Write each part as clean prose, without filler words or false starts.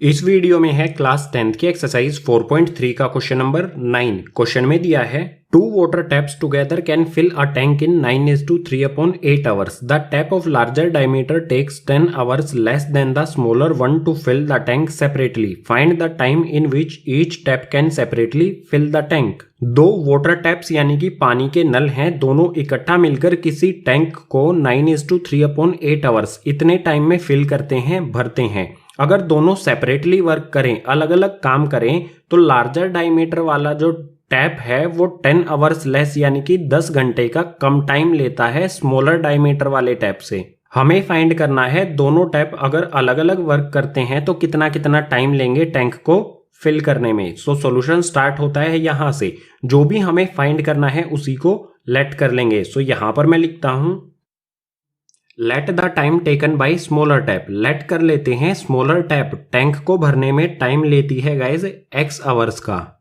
इस वीडियो में है क्लास 10th की एक्सरसाइज 4.3 का क्वेश्चन नंबर 9। क्वेश्चन में दिया है 2 water taps together can fill a tank in 9:3/8 hours. The tap of larger diameter takes 10 hours less than the smaller one to fill the tank separately. Find the time in which each tap can separately fill the tank. दो water taps यानी कि पानी के नल हैं, दोनों इकट्ठा मिलकर किसी टैंक को 9:3/8 आवर्स इतने टाइम में फिल करते हैं, भरते हैं। अगर दोनों सेपरेटली वर्क करें, अलग अलग काम करें, तो लार्जर डायमीटर वाला जो टैप है वो 10 आवर्स लेस यानी कि 10 घंटे का कम टाइम लेता है स्मॉलर डायमीटर वाले टैप से। हमें फाइंड करना है दोनों टैप अगर अलग अलग वर्क करते हैं तो कितना कितना टाइम लेंगे टैंक को फिल करने में। सो सॉल्यूशन स्टार्ट होता है यहां से, जो भी हमें फाइंड करना है उसी को लेट कर लेंगे। सो यहां पर मैं लिखता हूं let the time taken by smaller tap. Let कर लेते हैं स्मॉलर टैप टैंक को भरने में टाइम लेती है गाइज x आवर्स का।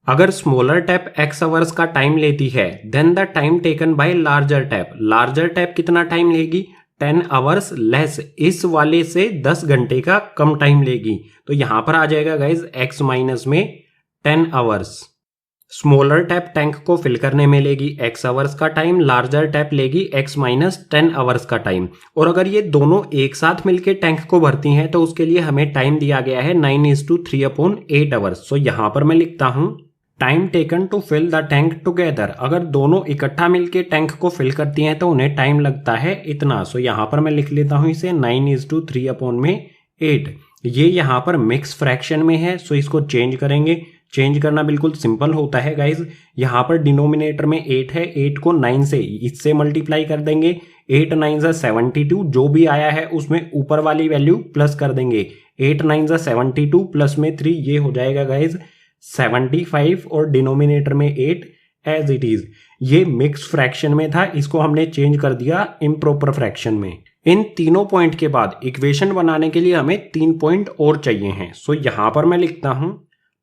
अगर स्मॉलर टैप x आवर्स का टाइम लेती है then the time taken by larger tap. Larger tap कितना टाइम लेगी? 10 आवर्स लेस, इस वाले से 10 घंटे का कम टाइम लेगी। तो यहां पर आ जाएगा गाइज x माइनस में 10 आवर्स। स्मॉलर टैप टैंक को फिल करने में लेगी x आवर्स का टाइम, लार्जर टैप लेगी x माइनस 10 आवर्स का टाइम। और अगर ये दोनों एक साथ मिलकर टैंक को भरती हैं तो उसके लिए हमें टाइम दिया गया है 9:3/8 आवर्स। सो यहां पर मैं लिखता हूं time taken to fill the tank together. अगर दोनों इकट्ठा मिलकर टैंक को फिल करती हैं तो उन्हें टाइम लगता है इतना। सो यहां पर मैं लिख लेता हूं इसे 9:3/8। ये यहां पर मिक्स फ्रैक्शन में है, सो इसको चेंज करेंगे। चेंज करना बिल्कुल सिंपल होता है गाइज। यहां पर डिनोमिनेटर में 8 है, 8 को 9 से इससे मल्टीप्लाई कर देंगे। 8 9 सा 72, जो भी आया है उसमें ऊपर वाली वैल्यू प्लस कर देंगे। 8 9 सा 72 प्लस में 3, ये हो जाएगा गाइज 75 और डिनोमिनेटर में 8 एज इट इज। ये मिक्स फ्रैक्शन में था, इसको हमने चेंज कर दिया इम्प्रॉपर फ्रैक्शन में। इन तीनों पॉइंट के बाद इक्वेशन बनाने के लिए हमें 3 पॉइंट और चाहिए हैं। सो यहां पर मैं लिखता हूं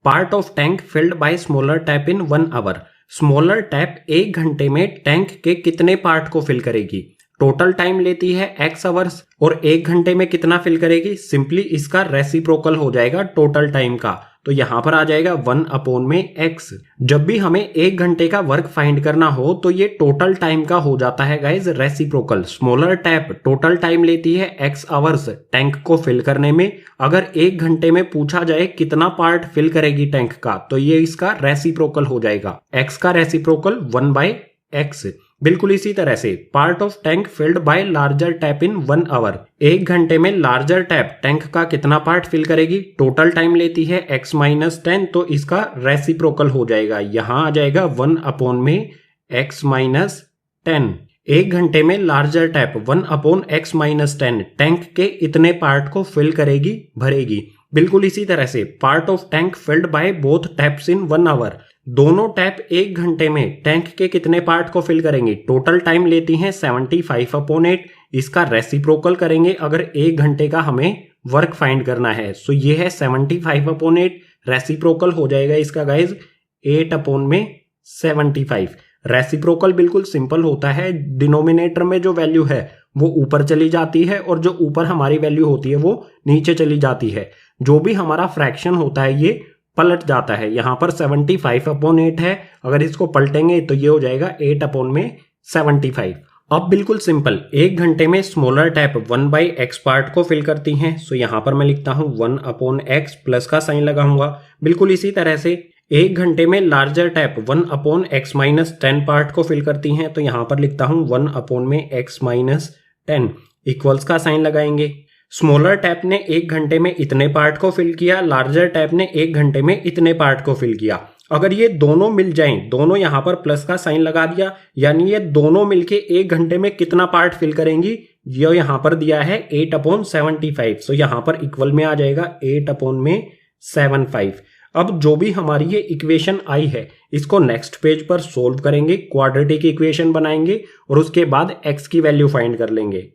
part of tank filled by smaller tap in 1 hour. Smaller tap 1 घंटे में टैंक के कितने पार्ट को फिल करेगी? टोटल टाइम लेती है x आवर्स और 1 घंटे में कितना फिल करेगी? सिंपली इसका रेसिप्रोकल हो जाएगा टोटल टाइम का। तो यहां पर आ जाएगा 1/x। जब भी हमें 1 घंटे का वर्क फाइंड करना हो तो ये टोटल टाइम का हो जाता है guys reciprocal. Smaller tap total time लेती है x आवर्स टैंक को फिल करने में। अगर 1 घंटे में पूछा जाए कितना पार्ट फिल करेगी टैंक का, तो ये इसका रेसिप्रोकल हो जाएगा। x का रेसिप्रोकल 1/x। बिल्कुल इसी तरह से part of tank filled by larger tap in 1 hour. 1 घंटे में लार्जर टैप टैंक का कितना पार्ट फिल करेगी? टोटल टाइम लेती है x माइनस 10, तो इसका रेसिप्रोकल हो जाएगा। यहां आ जाएगा 1/x माइनस 10। 1 घंटे में larger tap 1/x minus 10 tank के इतने पार्ट को फिल करेगी, भरेगी। बिल्कुल इसी तरह से part of tank filled by both taps in 1 hour. दोनों टैप 1 घंटे में टैंक के कितने पार्ट को फिल करेंगे? टोटल टाइम लेती हैं 75/8। इसका रेसिप्रोकल करेंगे अगर 1 घंटे का हमें वर्क फाइंड करना है। सो ये है 75/8, रेसिप्रोकल हो जाएगा इसका गाइज 8/75। रेसिप्रोकल बिल्कुल सिंपल होता है, डिनोमिनेटर में जो वैल्यू है वो ऊपर चली जाती है और जो ऊपर हमारी वैल्यू होती है वो नीचे चली जाती है। जो भी हमारा फ्रैक्शन होता है ये पलट जाता है। यहां पर 75/8 है, अगर इसको पलटेंगे तो ये हो जाएगा 8/75। अब बिल्कुल सिंपल, 1 घंटे में स्मॉलर टैप 1/x पार्ट को फिल करती हैं। सो यहां पर मैं लिखता हूं 1/x, प्लस का साइन लगाऊंगा। बिल्कुल इसी तरह से 1 घंटे में larger tap 1/x minus 10 part को फिल करती हैं। तो यहां पर लिखता हूं 1/x माइनस 10 इक्वल्स का साइन लगाएंगे। स्मॉलर टैप ने 1 घंटे में इतने पार्ट को फिल किया, लार्जर टैप ने 1 घंटे में इतने पार्ट को फिल किया। अगर ये दोनों मिल जाएं, दोनों यहां पर प्लस का साइन लगा दिया, यानी ये दोनों मिलके 1 घंटे में कितना पार्ट फिल करेंगी? ये यहां पर दिया है 8/75। सो यहां पर इक्वल में आ जाएगा 8/75। अब जो भी हमारी ये इक्वेशन आई है इसको नेक्स्ट पेज पर सोल्व करेंगे, क्वाड्रेटिक इक्वेशन बनाएंगे और उसके बाद x की वैल्यू फाइंड कर लेंगे।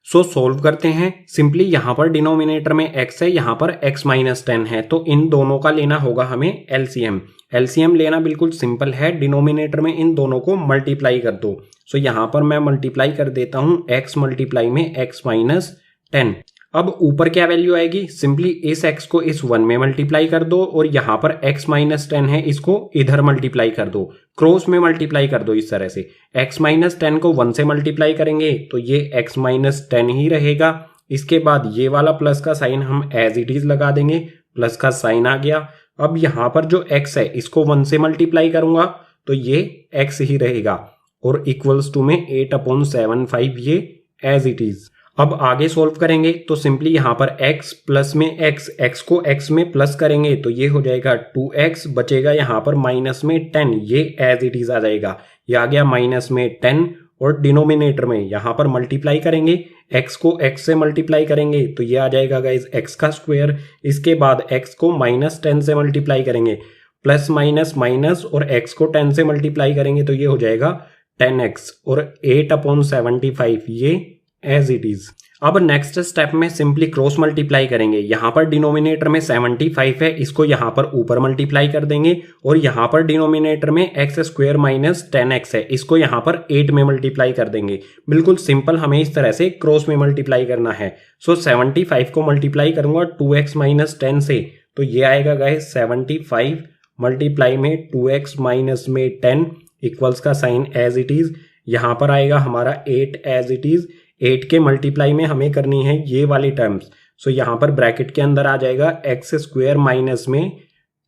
सो सोल्व करते हैं। सिंपली यहां पर डिनोमिनेटर में x है, यहां पर x माइनस 10 है, तो इन दोनों का लेना होगा हमें एलसीएम। एलसीएम लेना बिल्कुल सिंपल है, डिनोमिनेटर में इन दोनों को मल्टीप्लाई कर दो। सो यहां पर मैं मल्टीप्लाई कर देता हूं x मल्टीप्लाई में x माइनस 10। अब ऊपर क्या वैल्यू आएगी, सिंपली इस x को इस 1 में मल्टीप्लाई कर दो और यहां पर x माइनस 10 है, इसको इधर मल्टीप्लाई कर दो, क्रॉस में मल्टीप्लाई कर दो इस तरह से। x माइनस 10 को 1 से मल्टीप्लाई करेंगे तो ये x माइनस 10 ही रहेगा। इसके बाद ये वाला प्लस का साइन हम एज इट इज लगा देंगे, प्लस का साइन आ गया। अब यहां पर जो x है इसको 1 से मल्टीप्लाई करूंगा तो ये x ही रहेगा और इक्वल्स टू में 8/75 ये एज इट इज। अब आगे सोल्व करेंगे तो सिंपली यहां पर x प्लस में x को x में प्लस करेंगे तो ये हो जाएगा 2x, बचेगा यहां पर माइनस में 10, ये एज इट इज आ जाएगा। ये आ गया माइनस में 10 और डिनोमिनेटर में यहां पर मल्टीप्लाई करेंगे, x को x से मल्टीप्लाई करेंगे तो ये आ जाएगा गाइज x का स्क्वायर। इसके बाद x को माइनस 10 से मल्टीप्लाई करेंगे, प्लस माइनस माइनस और x को 10 से मल्टीप्लाई करेंगे तो ये हो जाएगा 10x और 8/75 ये एज इट इज। अब नेक्स्ट स्टेप में सिंपली क्रॉस मल्टीप्लाई करेंगे। यहां पर डिनोमिनेटर में 75 है, इसको यहां पर ऊपर मल्टीप्लाई कर देंगे और यहां पर डिनोमिनेटर में x स्क्वायर माइनस 10x है, इसको यहां पर 8 में मल्टीप्लाई कर देंगे। बिल्कुल सिंपल, हमें इस तरह से क्रॉस में मल्टीप्लाई करना है। सो 75 को मल्टीप्लाई करूंगा 2x माइनस 10 से तो ये आएगा गाइस 75 मल्टीप्लाई में 2x माइनस में 10 इक्वल्स का साइन एज इट इज। यहां पर आएगा हमारा 8 एज इट इज। 8 के मल्टीप्लाई में हमें करनी है ये वाली टर्म्स, सो यहां पर ब्रैकेट के अंदर आ जाएगा x स्क्वायर माइनस में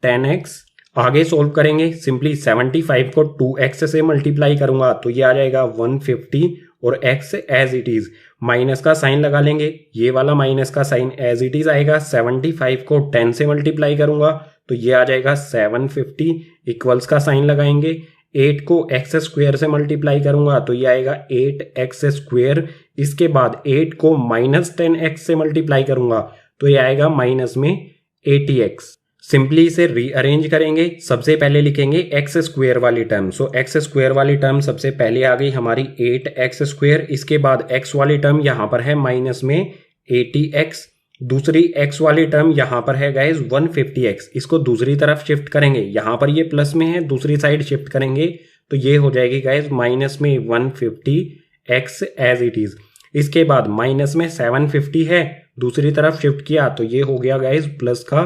10x। आगे सोल्व करेंगे, सिंपली 75 को 2x से मल्टीप्लाई करूंगा तो ये आ जाएगा 150 और x as it is. Minus का साइन लगा लेंगे, ये वाला माइनस का साइन एज इट इज आएगा। 75 को 10 से मल्टीप्लाई करूंगा तो ये आ जाएगा 750, इक्वल्स का साइन लगाएंगे। 8 को x स्क्वायर से मल्टीप्लाई करूंगा तो ये आएगा 8x स्क्वायर। इसके बाद 8 को माइनस 10x से मल्टीप्लाई करूंगा तो ये आएगा माइनस में 80x। सिंपली इसे रीअरेंज करेंगे, सबसे पहले लिखेंगे x स्क्वायर वाली टर्म। सो x स्क्वायर वाली टर्म सबसे पहले आ गई हमारी 8x स्क्वायर। इसके बाद x वाली टर्म यहां पर है माइनस में 80x। दूसरी x वाली टर्म यहां पर है गाइज 150x, इसको दूसरी तरफ शिफ्ट करेंगे, यहां पर ये प्लस में है, दूसरी साइड शिफ्ट करेंगे तो ये हो जाएगी गाइज माइनस में 150x एज इट इज। इसके बाद माइनस में 750 है, दूसरी तरफ शिफ्ट किया तो ये हो गया गाइज प्लस का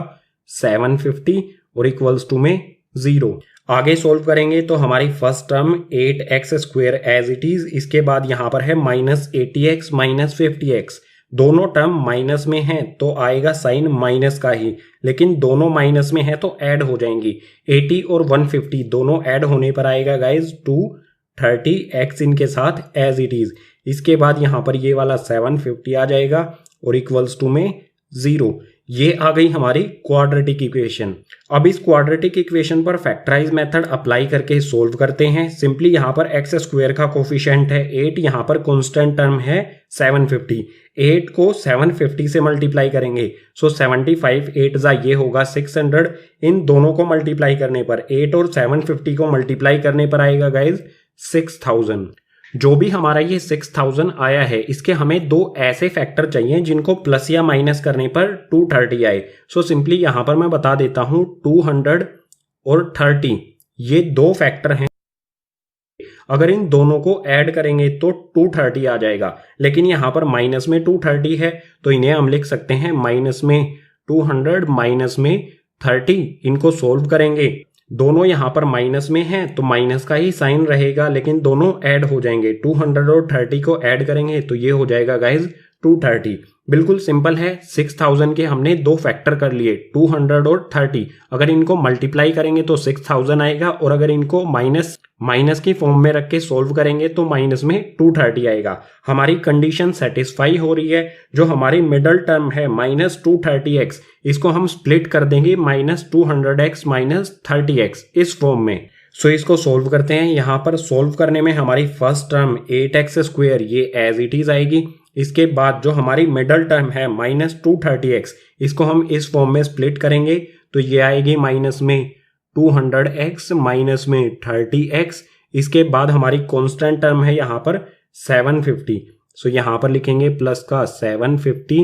750 और इक्वल्स टू में 0। आगे सोल्व करेंगे तो हमारी first term 8x square as it is. इसके बाद यहां पर है माइनस 80x माइनस 50x, दोनों टर्म माइनस में हैं तो आएगा साइन माइनस का ही, लेकिन दोनों माइनस में है तो ऐड हो जाएंगी। 80 और 150 दोनों ऐड होने पर आएगा गाइज 230x इनके साथ एज इट इज। इसके बाद यहां पर ये वाला 750 आ जाएगा और इक्वल्स टू में 0। ये आ गई हमारी क्वाड्रेटिक इक्वेशन। अब इस क्वाड्रेटिक इक्वेशन पर फैक्टराइज मेथड अप्लाई करके सोल्व करते हैं। सिंपली यहां पर x स्क्वायर का कोफिशिएंट है 8, यहां पर कांस्टेंट टर्म है 750। 8 को 750 से मल्टीप्लाई करेंगे सो 75 8 जा ये होगा 600। इन दोनों को मल्टीप्लाई करने पर 8 और 750 को मल्टीप्लाई करने पर आएगा गाइज 6000। जो भी हमारा ये 6000 आया है इसके हमें दो ऐसे फैक्टर चाहिए जिनको प्लस या माइनस करने पर 230 आए। सो सिंपली यहां पर मैं बता देता हूं 200 और 30 ये दो फैक्टर हैं। अगर इन दोनों को ऐड करेंगे तो 230 आ जाएगा, लेकिन यहां पर माइनस में 230 है तो इन्हें हम लिख सकते हैं माइनस में 200 माइनस में 30। इनको सोल्व करेंगे, दोनों यहां पर माइनस में हैं तो माइनस का ही साइन रहेगा, लेकिन दोनों ऐड हो जाएंगे। 200 और 30 को ऐड करेंगे तो ये हो जाएगा गाइज 230। बिल्कुल सिंपल है, 6000 के हमने दो फैक्टर कर लिए 200 और 30। अगर इनको मल्टीप्लाई करेंगे तो 6000 आएगा और अगर इनको माइनस की फॉर्म में रख के सोल्व करेंगे तो माइनस में 230 आएगा। हमारी कंडीशन सेटिस्फाई हो रही है। जो हमारी मिडल टर्म है माइनस 230x, इसको हम स्प्लिट कर देंगे माइनस 200x माइनस 30x इस फॉर्म में। सो इसको सोल्व करते हैं। यहां पर सोल्व करने में हमारी फर्स्ट टर्म 8x स्क्वायर ये एज इट इज आएगी। इसके बाद जो हमारी मिडल टर्म है माइनस 230x, इसको हम इस फॉर्म में स्प्लिट करेंगे तो ये आएगी माइनस में 200x माइनस में 30x। इसके बाद हमारी कांस्टेंट टर्म है यहाँ पर 750, सो यहाँ पर लिखेंगे प्लस का 750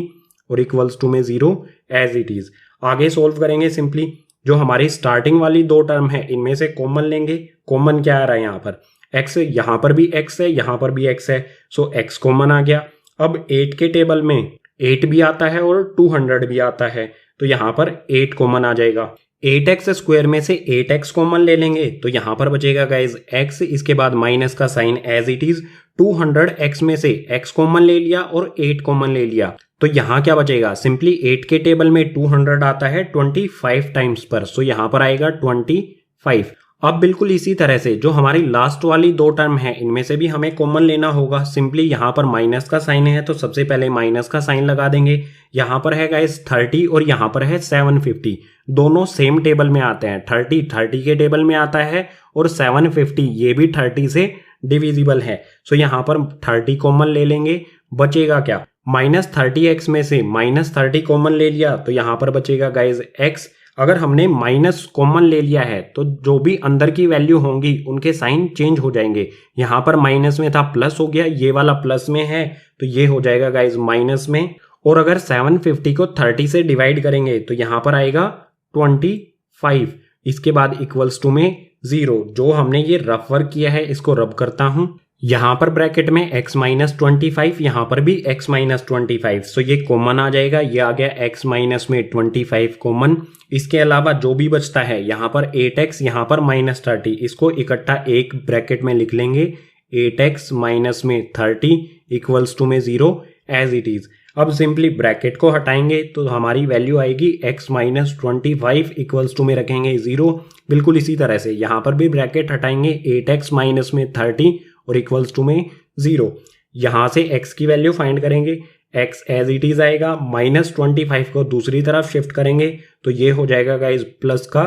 और इक्वल्स टू में 0 एज इट इज। आगे सोल्व करेंगे सिंपली। जो हमारी स्टार्टिंग वाली दो टर्म है इनमें से कॉमन लेंगे। कॉमन क्या आ रहा है यहाँ पर x, यहाँ पर भी x है, यहाँ पर भी x है, सो x कॉमन आ गया। अब 8 के टेबल में 8 भी आता है और 200 भी आता है, तो यहाँ पर 8 कॉमन आ जाएगा। 8x स्क्वायर में से 8x कॉमन ले लेंगे तो यहाँ पर बचेगा गाइज x, इसके बाद माइनस का sign as it is. 200x में से x कॉमन ले लिया और 8 कॉमन ले लिया, तो यहाँ क्या बचेगा, सिंपली 8 के टेबल में 200 आता है 25 टाइम्स पर, सो यहाँ पर आएगा 25। अब बिल्कुल इसी तरह से जो हमारी लास्ट वाली दो टर्म है इनमें से भी हमें कॉमन लेना होगा। सिंपली यहाँ पर माइनस का साइन है तो सबसे पहले माइनस का साइन लगा देंगे। यहाँ पर है गाइस 30 और यहाँ पर है 750, दोनों सेम टेबल में आते हैं। 30 के टेबल में आता है और 750 ये भी 30 से डिविजिबल है, सो यहाँ पर 30 कॉमन ले लेंगे। बचेगा क्या, -30x में से -30 कॉमन ले लिया तो यहाँ पर बचेगा गाइज x। अगर हमने माइनस कॉमन ले लिया है तो जो भी अंदर की वैल्यू होंगी उनके साइन चेंज हो जाएंगे। यहाँ पर माइनस में था प्लस हो गया, ये वाला प्लस में है तो ये हो जाएगा गाइज माइनस में। और अगर 750 को 30 से डिवाइड करेंगे तो यहाँ पर आएगा 25, इसके बाद इक्वल्स टू में 0। जो हमने ये रफ वर्क किया है इसको रब करता हूं। यहाँ पर ब्रैकेट में x माइनस 25, यहाँ पर भी x माइनस 25, सो ये कॉमन आ जाएगा, ये आ गया x माइनस में 25 कॉमन। इसके अलावा जो भी बचता है यहाँ पर 8x, यहाँ पर -30, इसको इकट्ठा एक ब्रैकेट में लिख लेंगे। 8x माइनस में 30 इक्वल्स टू में 0 एज इट इज। अब सिंपली ब्रैकेट को हटाएंगे तो हमारी वैल्यू आएगी x माइनस 25 इक्वल्स टू में रखेंगे 0। बिल्कुल इसी तरह से यहाँ पर भी ब्रैकेट हटाएंगे, 8x माइनस में 30 और इक्वल्स टू में 0। यहाँ से x की वैल्यू फाइंड करेंगे, x एज इट इज आएगा, -25 को दूसरी तरफ शिफ्ट करेंगे तो ये हो जाएगा गाइज प्लस का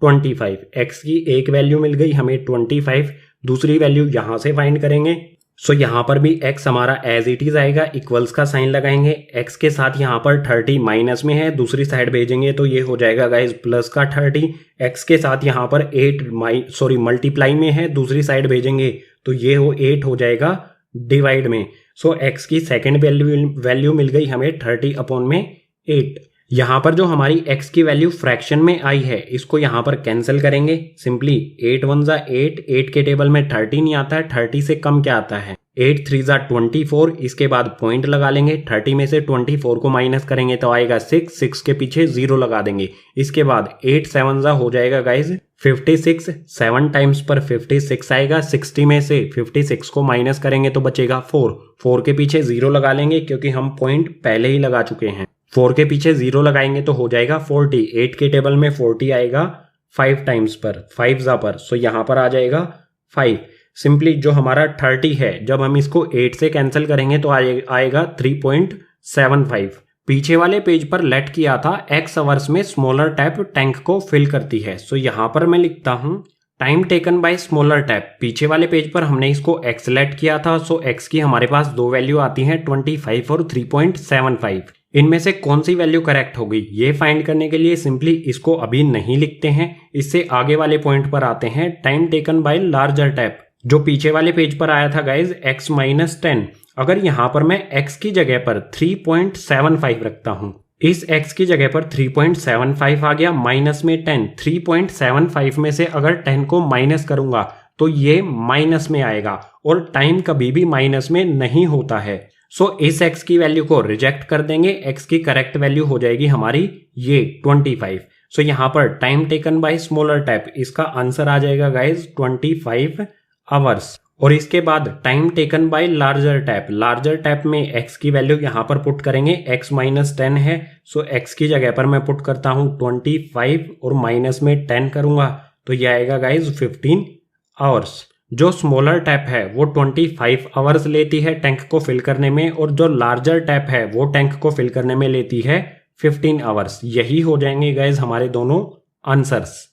25। x की एक वैल्यू मिल गई हमें 25, दूसरी वैल्यू यहाँ से फाइंड करेंगे। सो यहाँ पर भी x हमारा एज इट इज आएगा, इक्वल्स का साइन लगाएंगे, x के साथ यहाँ पर 30 माइनस में है, दूसरी साइड भेजेंगे तो ये हो जाएगा गाइज प्लस का 30। x के साथ यहाँ पर 8 मल्टीप्लाई में है, दूसरी साइड भेजेंगे तो ये 8 हो जाएगा डिवाइड में। सो x की सेकेंड वैल्यू मिल गई हमें 30/8। यहाँ पर जो हमारी x की वैल्यू फ्रैक्शन में आई है इसको यहाँ पर कैंसिल करेंगे। सिंपली 8 1 जा 8, 8 के टेबल में 30 नहीं आता है, 30 से कम क्या आता है, 8 3 जा 24, इसके बाद पॉइंट लगा लेंगे, 30 में से 24 को माइनस करेंगे तो आएगा 6, 6 के पीछे 0 लगा देंगे। इसके बाद 8 7 जा हो जाएगा गाइज 56, 7 टाइम्स पर 56 आएगा, 60 में से 56 को माइनस करेंगे तो बचेगा 4, 4 के पीछे 0 लगा लेंगे क्योंकि हम पॉइंट पहले ही लगा चुके हैं। 4 के पीछे 0 लगाएंगे तो हो जाएगा 40, 8 के टेबल में 40 आएगा 5 टाइम्स पर, 5 जा पर, सो यहाँ पर आ जाएगा 5। सिंपली जो हमारा 30 है जब हम इसको 8 से कैंसिल करेंगे तो आएगा 3.75। पीछे वाले पेज पर लेट किया था x आवर्स में स्मॉलर टैप टैंक को फिल करती है, सो यहाँ पर मैं लिखता हूँ time taken by smaller tap. पीछे वाले पेज पर हमने इसको x लेट किया था, सो x की हमारे पास दो वैल्यू आती हैं 25 और 3.75। इनमें से कौन सी वैल्यू करेक्ट होगी ये फाइंड करने के लिए सिंपली इसको अभी नहीं लिखते हैं, इससे आगे वाले पॉइंट पर आते हैं। Time taken by larger tap जो पीछे वाले पेज पर आया था गाइज x माइनस 10, अगर यहाँ पर मैं x की जगह पर 3.75 रखता हूँ, इस x की जगह पर 3.75 आ गया, माइनस में 10, 3.75 में से अगर 10 को माइनस करूंगा तो ये माइनस में आएगा और टाइम कभी भी माइनस में नहीं होता है। सो इस x की वैल्यू को रिजेक्ट कर देंगे, x की करेक्ट वैल्यू हो जाएगी हमारी ये 25। सो यहाँ पर time taken by smaller tap, इसका आंसर आ जाएगा गाइज 25 आवर्स। और इसके बाद time taken by larger tap, larger tap में x की वैल्यू यहाँ पर पुट करेंगे, x माइनस 10 है, सो x की जगह पर मैं पुट करता हूँ 25 और माइनस में 10 करूंगा तो ये आएगा गाइज 15 आवर्स। जो स्मॉलर टैप है वो 25 आवर्स लेती है टैंक को फिल करने में, और जो लार्जर टैप है वो टैंक को फिल करने में लेती है 15 आवर्स। यही हो जाएंगे गाइज हमारे दोनों आंसर्स।